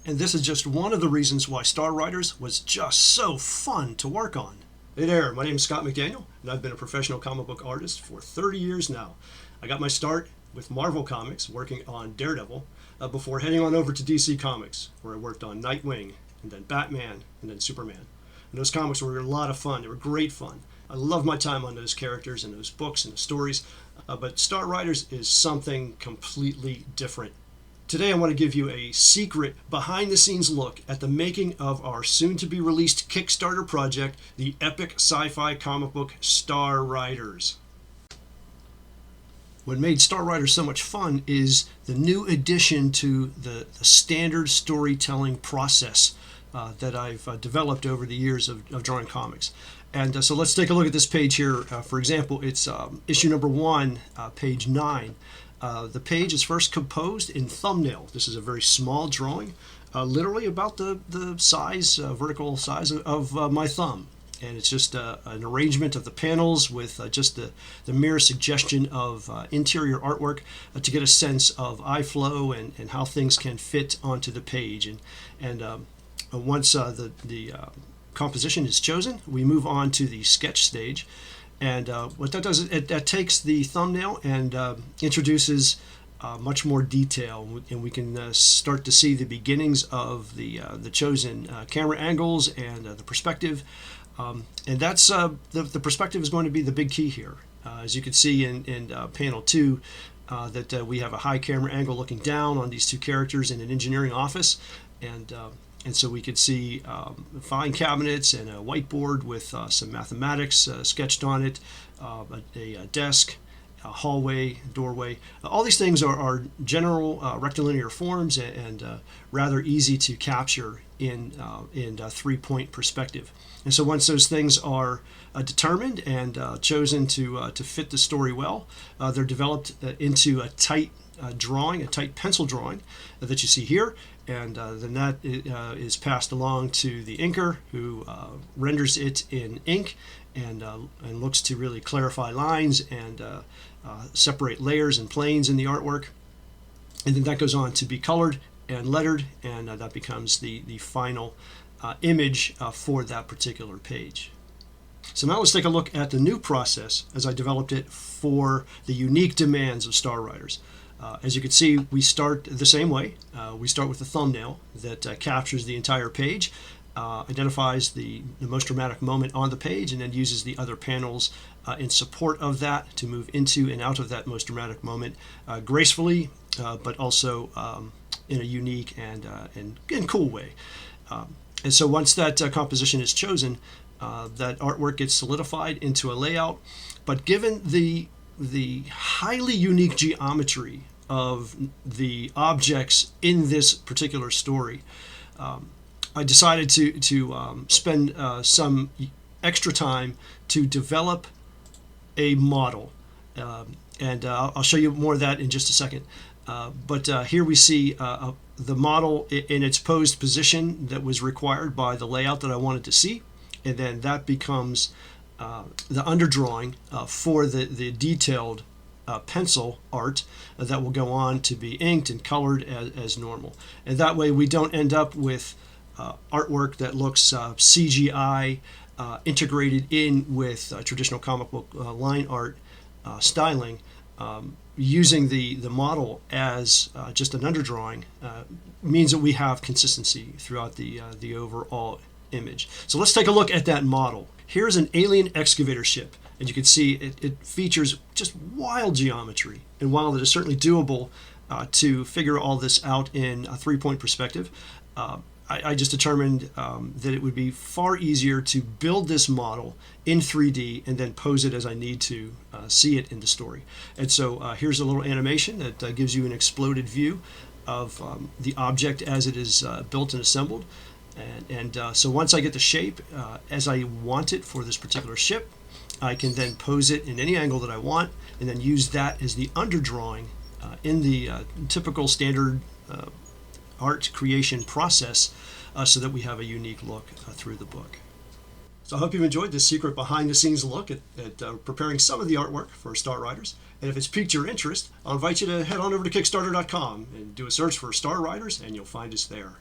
And this is just one of the reasons why Star Riders was just so fun to work on. Hey there, my name is Scott McDaniel, and I've been a professional comic book artist for 30 years now. I got my start with Marvel Comics, working on Daredevil, before heading on over to DC Comics, where I worked on Nightwing, and then Batman, and then Superman. And those comics were a lot of fun. They were great fun. I loved my time on those characters and those books and the stories, but Star Riders is something completely different. Today I want to give you a secret behind-the-scenes look at the making of our soon-to-be-released Kickstarter project, the epic sci-fi comic book Star Riders. What made Star Riders so much fun is the new addition to the standard storytelling process that I've developed over the years of drawing comics. And so let's take a look at this page here. For example, it's issue number 1, page 9. The page is first composed in thumbnail. This is a very small drawing, literally about the size, vertical size of my thumb. And it's just an arrangement of the panels with just the mere suggestion of interior artwork to get a sense of eye flow and how things can fit onto the page. And once the composition is chosen, we move on to the sketch stage. And what that does is that takes the thumbnail and introduces much more detail, and we can start to see the beginnings of the chosen camera angles and the perspective. And that's the perspective is going to be the big key here. As you can see in panel 2, that we have a high camera angle looking down on these two characters in an engineering office, and so we could see filing cabinets and a whiteboard with some mathematics sketched on it, a desk, a hallway, doorway. All these things are general rectilinear forms and rather easy to capture in three-point perspective. And so once those things are determined and chosen to fit the story well, they're developed into a tight drawing, a tight pencil drawing that you see here. And then that is passed along to the inker, who renders it in ink and looks to really clarify lines and separate layers and planes in the artwork. And then that goes on to be colored and lettered, and that becomes the final image for that particular page. So now let's take a look at the new process as I developed it for the unique demands of Star Riders. As you can see, we start the same way. We start with the thumbnail that captures the entire page, identifies the most dramatic moment on the page, and then uses the other panels in support of that to move into and out of that most dramatic moment gracefully, but also in a unique and cool way. And so once that composition is chosen, that artwork gets solidified into a layout. But given the highly unique geometry of the objects in this particular story, I decided to spend some extra time to develop a model. And I'll show you more of that in just a second. But here we see the model in its posed position that was required by the layout that I wanted to see. And then that becomes the underdrawing for the detailed pencil art that will go on to be inked and colored as normal. And that way we don't end up with artwork that looks CGI integrated in with traditional comic book line art styling. Using the model as just an underdrawing means that we have consistency throughout the overall image. So let's take a look at that model. Here's an alien excavator ship, and you can see it features just wild geometry. And while it is certainly doable to figure all this out in a three-point perspective, I just determined that it would be far easier to build this model in 3D and then pose it as I need to see it in the story. And so here's a little animation that gives you an exploded view of the object as it is built and assembled. And so once I get the shape as I want it for this particular ship, I can then pose it in any angle that I want and then use that as the underdrawing in the typical standard art creation process so that we have a unique look through the book. So I hope you've enjoyed this secret behind-the-scenes look at preparing some of the artwork for Star Riders. And if it's piqued your interest, I'll invite you to head on over to Kickstarter.com and do a search for Star Riders, and you'll find us there.